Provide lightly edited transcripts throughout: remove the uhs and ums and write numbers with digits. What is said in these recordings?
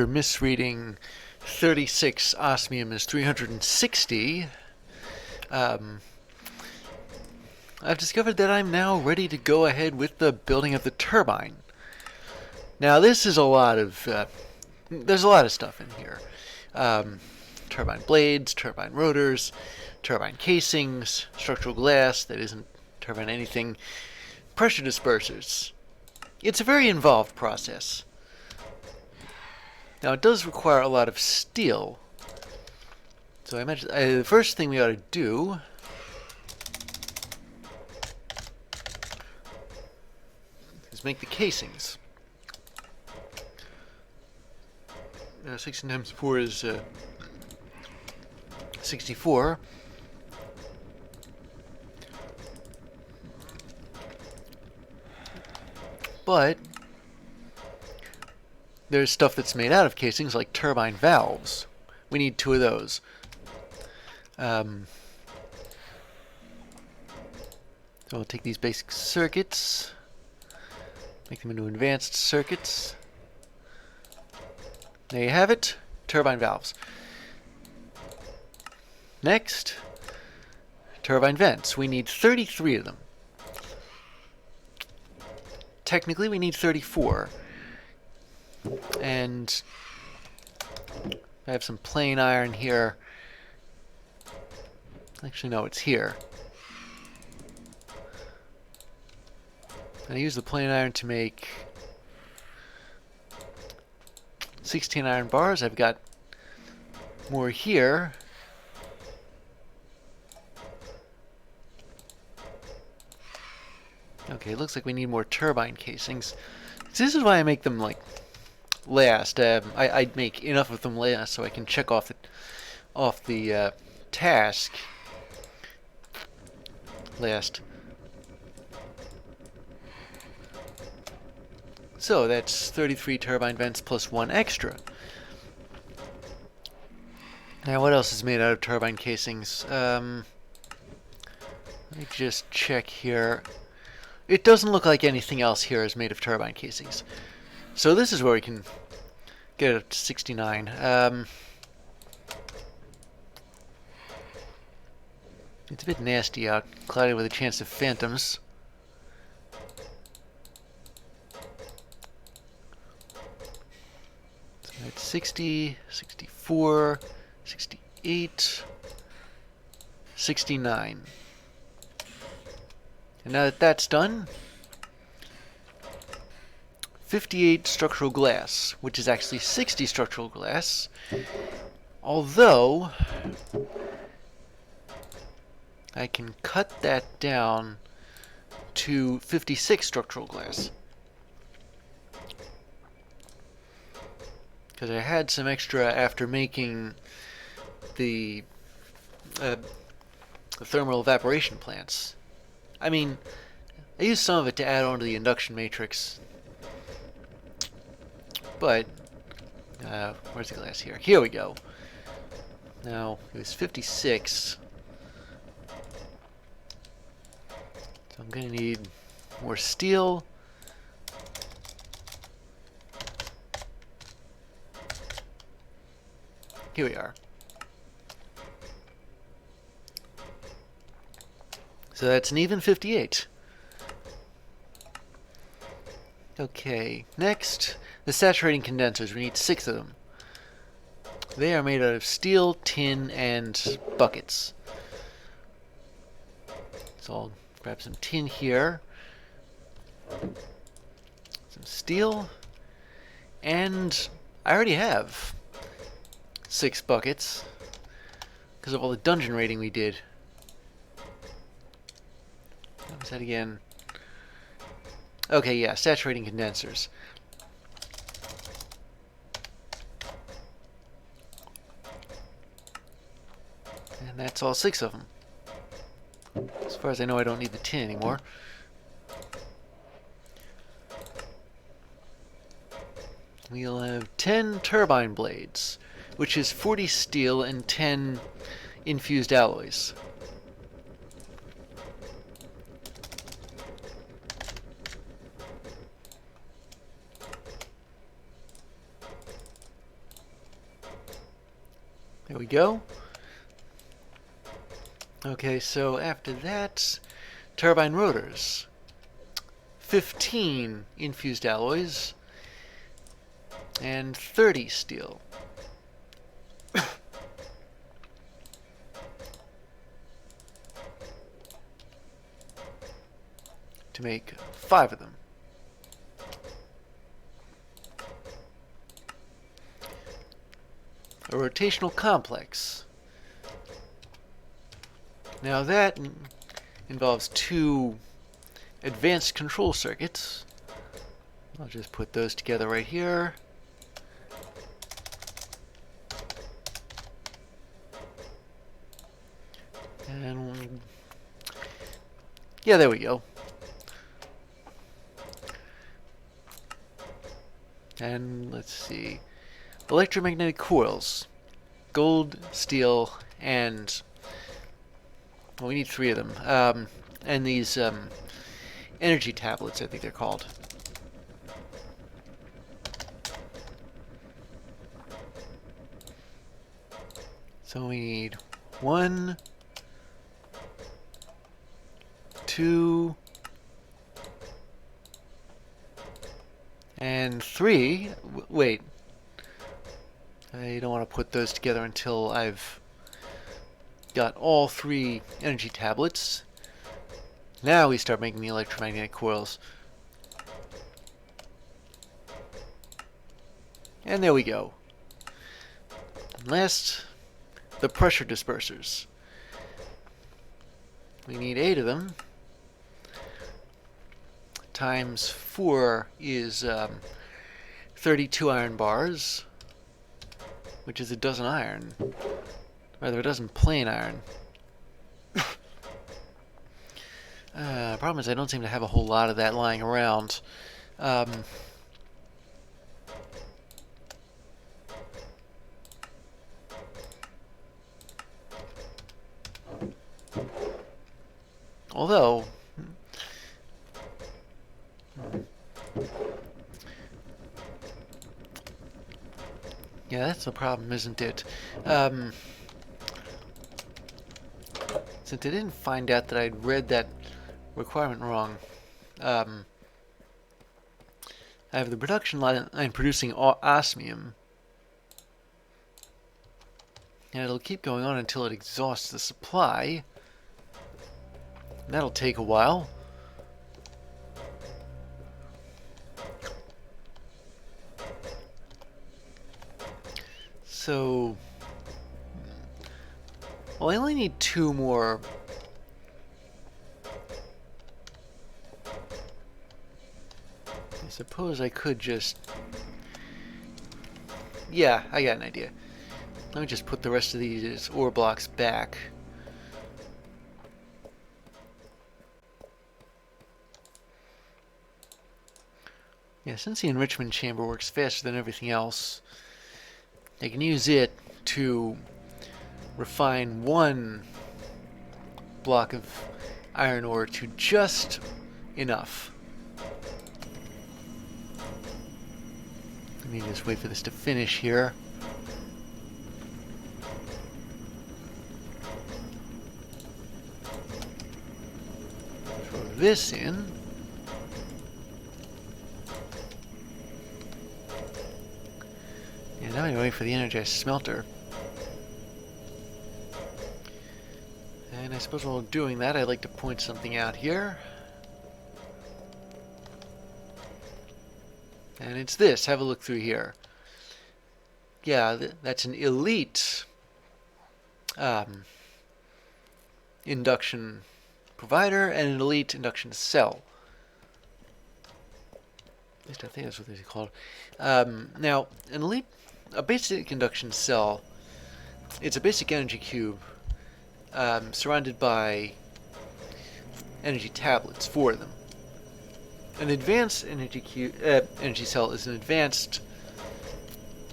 after misreading 36 osmium as 360, I've discovered that I'm now ready to go ahead with the building of the turbine. Now this is a lot of, there's a lot of stuff in here. Turbine blades, turbine rotors, turbine casings, structural glass that isn't turbine anything, pressure dispersers. It's a very involved process. Now it does require a lot of steel. So I imagine the first thing we ought to do is make the casings. 16 times 4 is 64. But there's stuff that's made out of casings, like turbine valves. We need 2 of those. So we'll take these basic circuits, make them into advanced circuits. There you have it, turbine valves. Next, turbine vents. We need 33 of them. Technically, we need 34. And I have some plain iron here. Actually, no, it's here. And I use the plain iron to make 16 iron bars. I've got more here. Okay, it looks like we need more turbine casings. So this is why I make them like last. I'd make enough of them last so I can check off the task last. So that's 33 turbine vents plus 1 extra. Now what else is made out of turbine casings? Let me just check here. It doesn't look like anything else here is made of turbine casings. So this is where we can get it up to 69. It's a bit nasty out, cloudy with a chance of phantoms. So that's 60, 64, 68, 69. And now that that's done, 58 structural glass, which is actually 60 structural glass, although I can cut that down to 56 structural glass. Because I had some extra after making the thermal evaporation plants. I mean, I used some of it to add on to the induction matrix. But, where's the glass here? Here we go. Now, it was 56. So I'm going to need more steel. Here we are. So that's an even 58. Okay, next, the saturating condensers. We need 6 of them. They are made out of steel, tin, and buckets. So I'll grab some tin here, some steel, and I already have 6 buckets because of all the dungeon raiding we did. What was that again? Okay, yeah, saturating condensers. And that's all 6 of them. As far as I know, I don't need the tin anymore. We'll have 10 turbine blades, which is 40 steel and 10 infused alloys. There we go. Okay, so after that, turbine rotors. 15 infused alloys and 30 steel. To make 5 of them. A rotational complex. Now that involves 2 advanced control circuits. I'll just put those together right here. And yeah, there we go. And let's see. Electromagnetic coils. Gold, steel, and well, we need 3 of them. And these energy tablets, I think they're called. So we need 1, 2, and 3. Wait. I don't want to put those together until I've got all 3 energy tablets. Now we start making the electromagnetic coils. And there we go. And last, the pressure dispersers. We need 8 of them. Times 4 is 32 iron bars, which is a dozen iron. Rather, a dozen plain iron. Problem is I don't seem to have a whole lot of that lying around. Although, yeah, that's the problem, isn't it? Since I didn't find out that I'd read that requirement wrong, I have the production line producing osmium, and it'll keep going on until it exhausts the supply. And that'll take a while. So, well, I only need 2 more. I suppose I could just... Yeah, I got an idea. Let me just put the rest of these ore blocks back. Yeah, since the enrichment chamber works faster than everything else, I can use it to refine 1 block of iron ore to just enough. Let me just wait for this to finish here. Throw this in. Yeah, now I'm waiting for the energized smelter. And I suppose while doing that, I'd like to point something out here. And it's this. Have a look through here. Yeah, that's an elite induction provider and an elite induction cell. At least I think that's what they're called. Now, a basic induction cell, it's a basic energy cube surrounded by energy tablets for them. An advanced energy cell is an advanced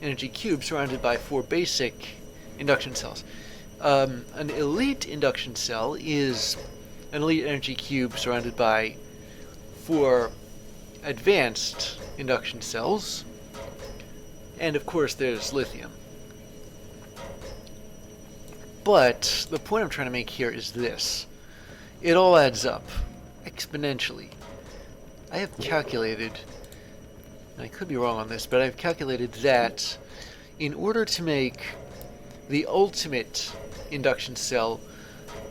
energy cube surrounded by 4 basic induction cells. An elite induction cell is an elite energy cube surrounded by 4 advanced induction cells. And of course there's lithium. But the point I'm trying to make here is this. It all adds up exponentially. I have calculated, and I could be wrong on this, but I've calculated that in order to make the ultimate induction cell,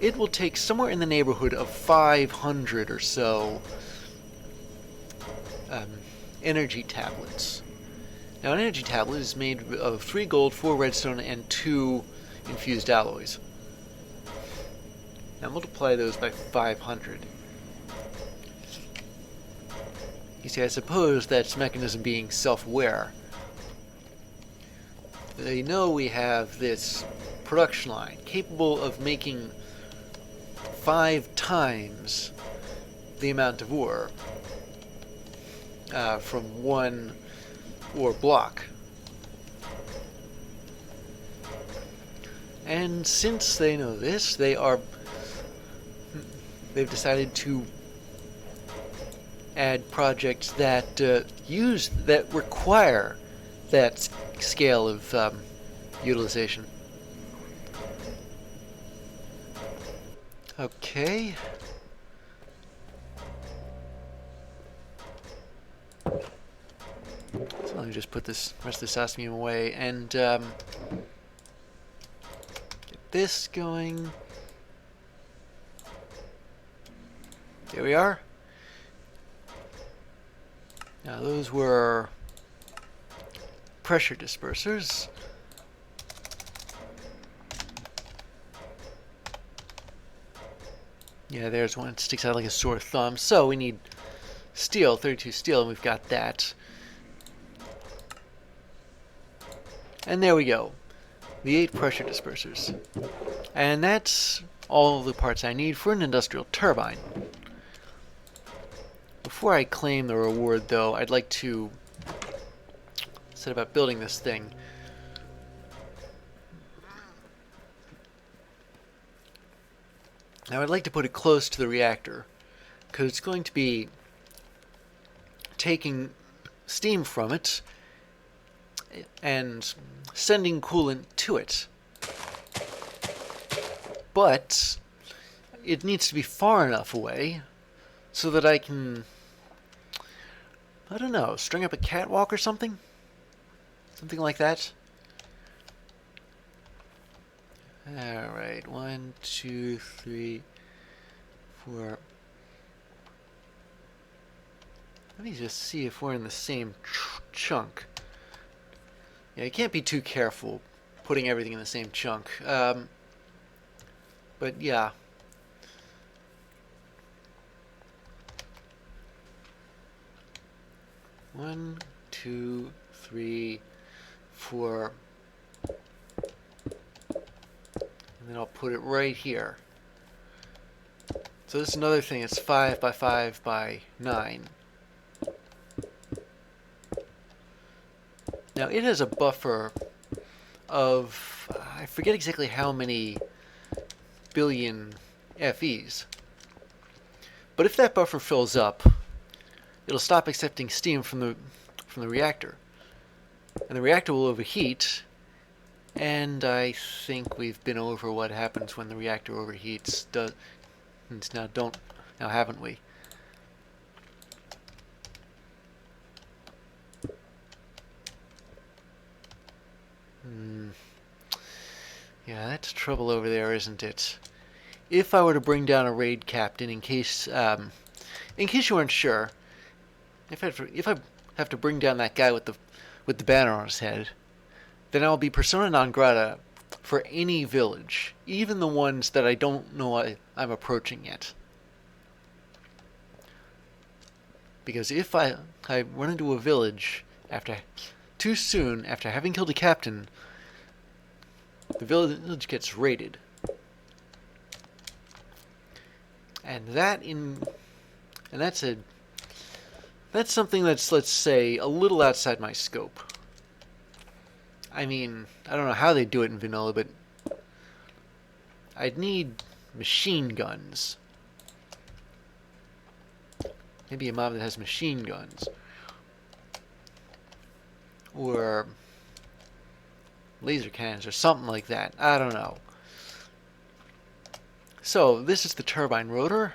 it will take somewhere in the neighborhood of 500 or so energy tablets. Now, an energy tablet is made of 3 gold, 4 redstone, and 2 infused alloys. Now multiply those by 500. You see, I suppose that's Mekanism being self-aware. They know we have this production line capable of making 5 times the amount of ore from one ore block. And since they know this, they've decided to add projects that require that scale of utilization. Okay. So let me just put this rest of this osmium away and get this going. There we are. Now those were pressure dispersers. Yeah, there's one that sticks out like a sore thumb. So we need steel, 32 steel, and we've got that. And there we go. The 8 pressure dispersers. And that's all the parts I need for an industrial turbine. Before I claim the reward, though, I'd like to set about building this thing. Now I'd like to put it close to the reactor, because it's going to be taking steam from it and sending coolant to it. But it needs to be far enough away so that I can, I don't know, string up a catwalk or something? Something like that. Alright, 1, 2, 3, 4. Let me just see if we're in the same chunk. Yeah, you can't be too careful putting everything in the same chunk. But yeah. One, 2, 3, 4. And then I'll put it right here. So this is another thing. It's 5 by 5 by 9. Now it has a buffer of, I forget exactly how many billion FEs. But if that buffer fills up, it'll stop accepting steam from the reactor. And the reactor will overheat. And I think we've been over what happens when the reactor overheats. Now haven't we? Yeah, that's trouble over there, isn't it? If I were to bring down a raid captain, in case you weren't sure, if I have to bring down that guy with the banner on his head, then I'll be persona non grata for any village, even the ones that I don't know I'm approaching yet. Because if I run into a village too soon after having killed a captain, the village gets raided. And that's something that's, let's say, a little outside my scope. I mean, I don't know how they do it in vanilla, but I'd need machine guns. Maybe a mob that has machine guns. Or laser cannons or something like that. I don't know. So this is the turbine rotor.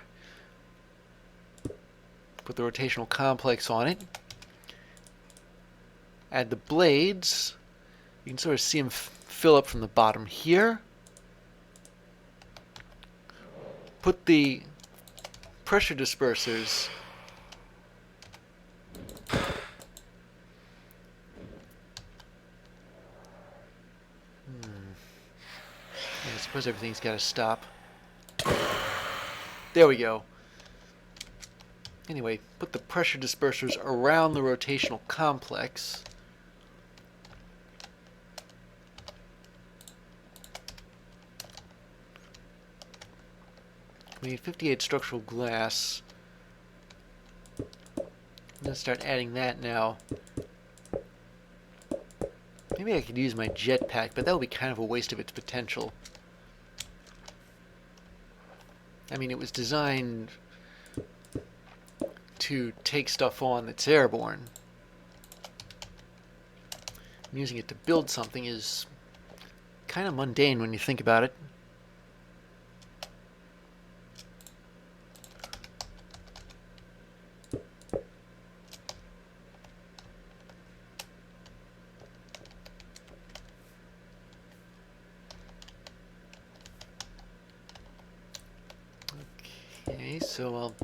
Put the rotational complex on it. Add the blades. You can sort of see them fill up from the bottom here. Put the pressure dispersers I suppose everything's got to stop. There we go. Anyway, put the pressure dispersers around the rotational complex. We need 58 structural glass. Let's start adding that now. Maybe I could use my jetpack, but that would be kind of a waste of its potential. I mean, it was designed to take stuff on that's airborne. And using it to build something is kind of mundane when you think about it. Okay, so I'll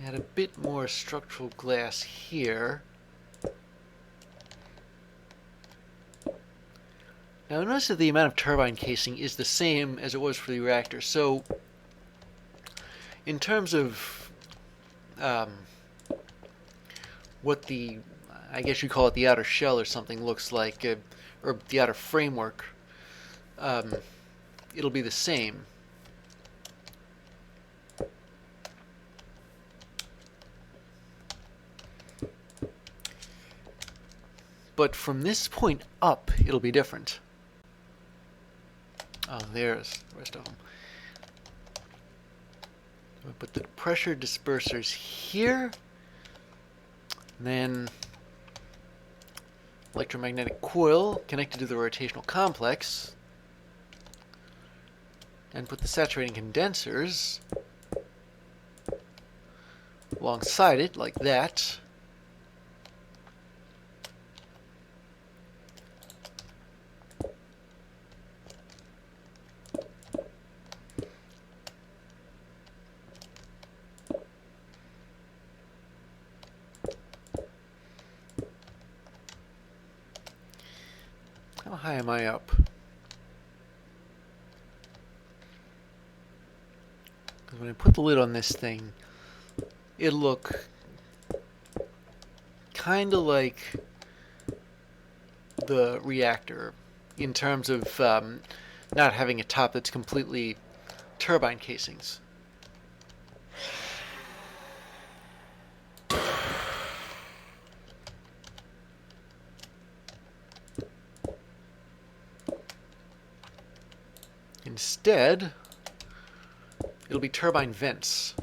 add a bit more structural glass here. Now notice that the amount of turbine casing is the same as it was for the reactor. So in terms of what the, I guess you call it the outer shell or something, looks like, or the outer framework, it'll be the same. But from this point up, it'll be different. Oh, there's the rest of them. So I put the pressure dispersers here. And then electromagnetic coil connected to the rotational complex. And put the saturating condensers alongside it, like that. How high am I up? Because when I put the lid on this thing, it'll look kind of like the reactor in terms of not having a top that's completely turbine casings. Instead, it'll be turbine vents.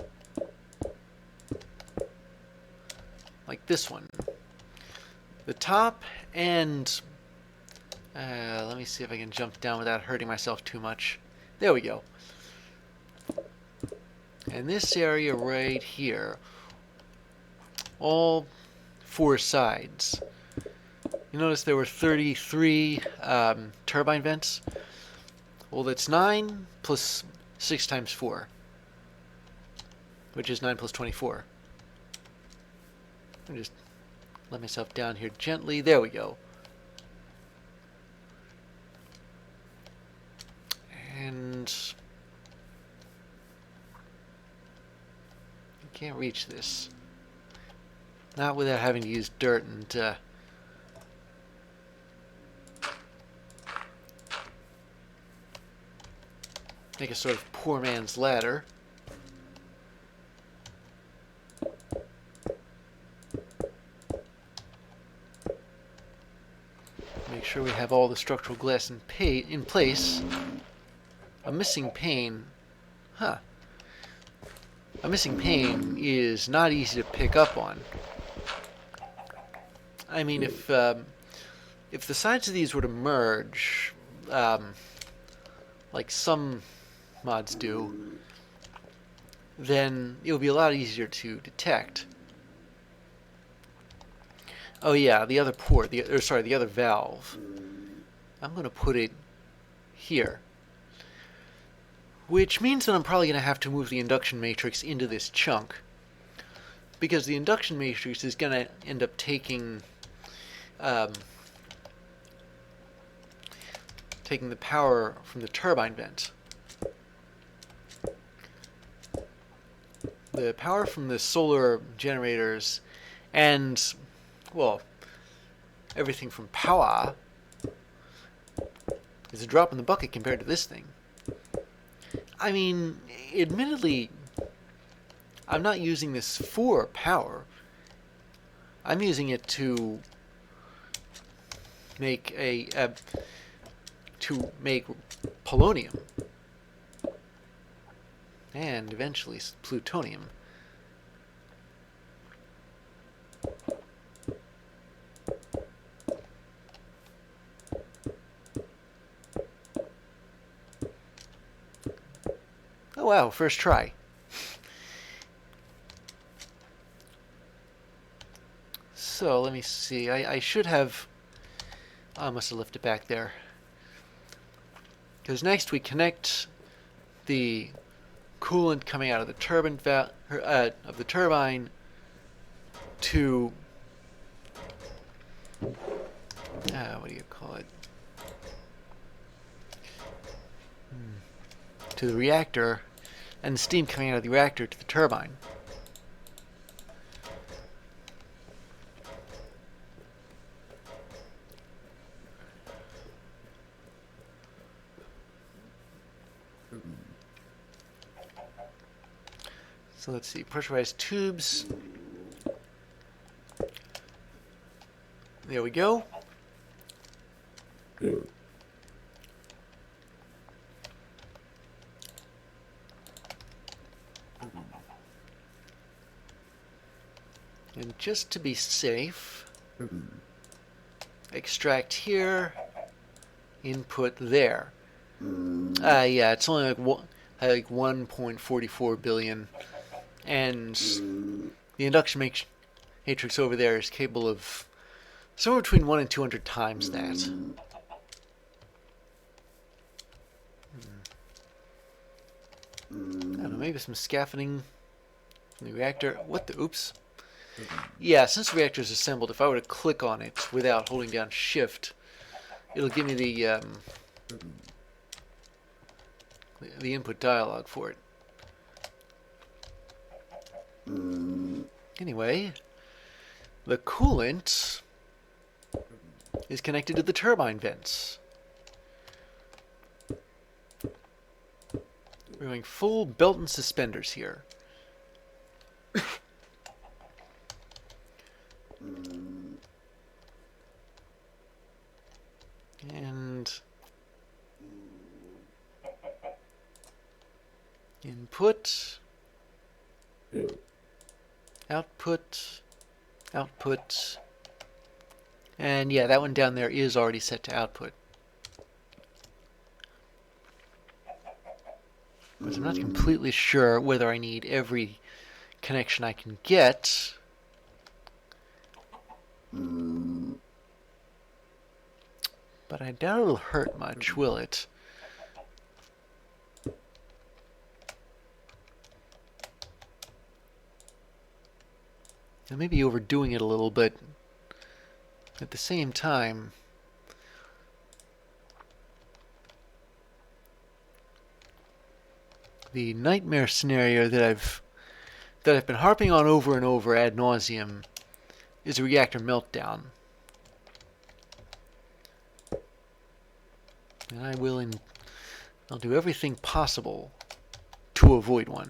Like this one. The top and... let me see if I can jump down without hurting myself too much. There we go. And this area right here, all four sides. You notice there were 33 turbine vents. Well, that's 9 plus 6 times 4, which is 9 plus 24. Let me just let myself down here gently. There we go. And I can't reach this. Not without having to use dirt and make a sort of poor man's ladder. Make sure we have all the structural glass in place. A missing pane. Huh. A missing pane is not easy to pick up on. I mean, if the sides of these were to merge, like some mods do, then it will be a lot easier to detect. Oh yeah, the other port, the other valve. I'm going to put it here. Which means that I'm probably going to have to move the induction matrix into this chunk. Because the induction matrix is going to end up taking taking the power from the turbine vent. The power from the solar generators and, well, everything from power is a drop in the bucket compared to this thing. I mean, admittedly, I'm not using this for power. I'm using it to make polonium and eventually plutonium. Oh wow, first try. So let me see. I should have. I must have left it back there. Because next we connect the coolant coming out of the turbine to what do you call it? To the reactor, and the steam coming out of the reactor to the turbine. So let's see, pressurized tubes. There we go. And just to be safe, extract here, input there. Yeah, it's only like 1.44 billion, and the induction matrix over there is capable of somewhere between 1 and 200 times that. I don't know, maybe some scaffolding from the reactor. What the? Oops. Yeah, since the reactor is assembled, if I were to click on it without holding down Shift, it'll give me the input dialog for it. Anyway, the coolant is connected to the turbine vents. We're going full belt and suspenders here. And input, output, output, and yeah, that one down there is already set to output. But I'm not completely sure whether I need every connection I can get. But I doubt it'll hurt much, will it? I may be overdoing it a little, but at the same time, the nightmare scenario that I've been harping on over and over ad nauseum is a reactor meltdown. And I'll do everything possible to avoid one.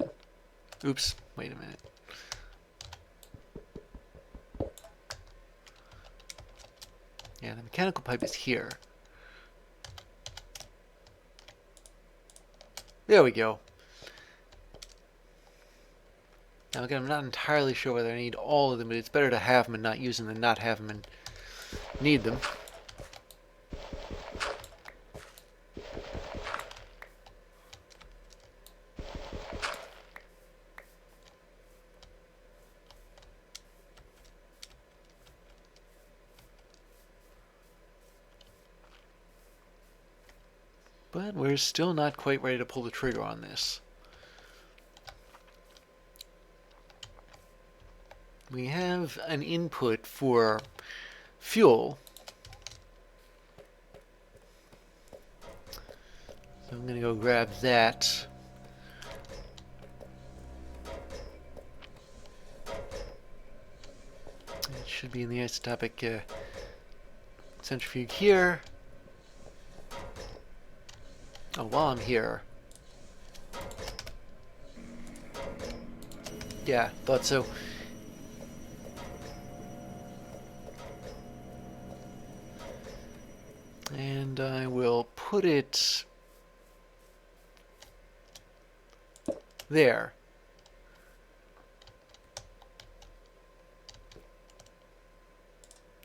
Oops, wait a minute. Yeah, the mechanical pipe is here. There we go. Now again, I'm not entirely sure whether I need all of them, but it's better to have them and not use them than not have them and need them. But we're still not quite ready to pull the trigger on this. We have an input for fuel. So I'm going to go grab that. It should be in the isotopic centrifuge here. Oh, while I'm here. Yeah, thought so. And I will put it there.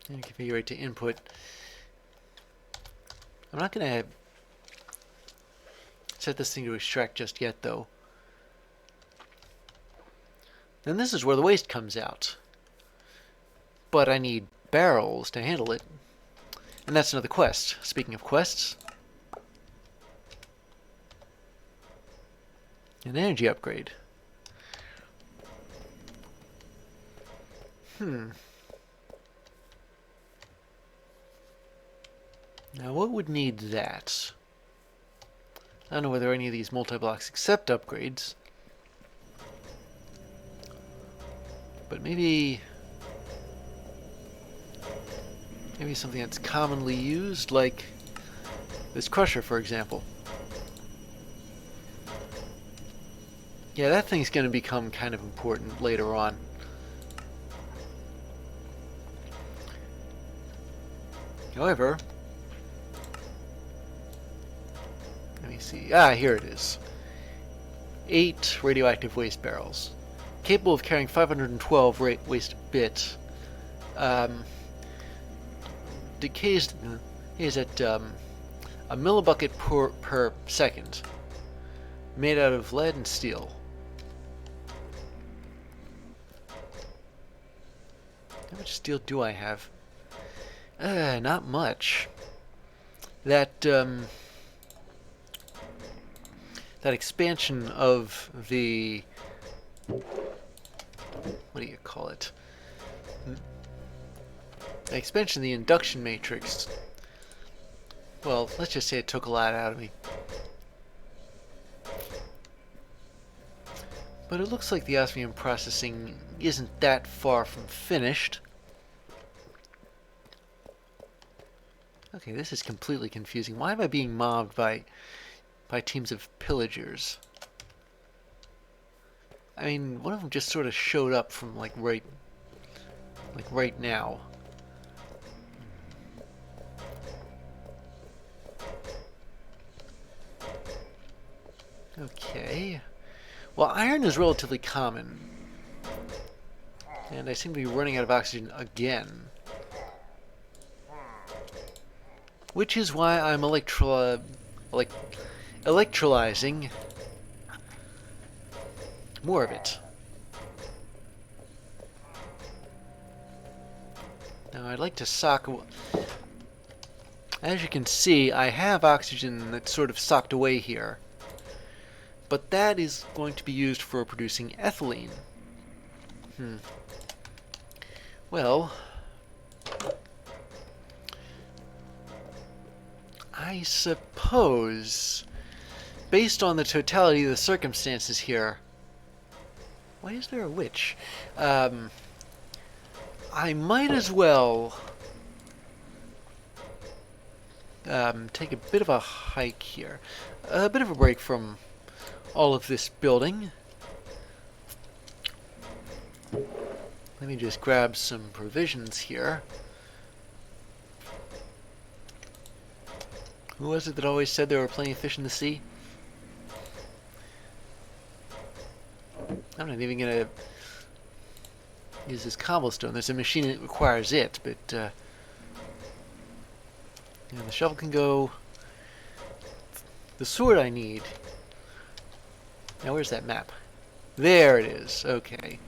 And configure it to input. I'm not going to set this thing to extract just yet, though. Then this is where the waste comes out. But I need barrels to handle it. And that's another quest. Speaking of quests, an energy upgrade. Now what would need that? I don't know whether any of these multi-blocks accept upgrades. But maybe something that's commonly used, like this crusher, for example. Yeah, that thing's going to become kind of important later on. However, let me see. Ah, here it is. 8 radioactive waste barrels. Capable of carrying 512 waste bit. Decays is at a millibucket per second. Made out of lead and steel. How much steel do I have? Not much. That expansion of the, what do you call it? The expansion of the induction matrix. Well, let's just say it took a lot out of me. But it looks like the osmium processing isn't that far from finished. Okay, this is completely confusing. Why am I being mobbed by teams of pillagers? I mean, one of them just sort of showed up from like right now. Okay. Well, iron is relatively common. And I seem to be running out of oxygen again. Which is why I'm electrolyzing more of it. Now I'd like to sock. As you can see, I have oxygen that's sort of socked away here. But that is going to be used for producing ethylene. Well, I suppose, based on the totality of the circumstances here... Why is there a witch? I might as well take a bit of a hike here. A bit of a break from all of this building. Let me just grab some provisions here. Who was it that always said there were plenty of fish in the sea? I'm not even going to use this cobblestone. There's a machine that requires it, but the shovel can go. The sword I need. Now where's that map? There it is. Okay.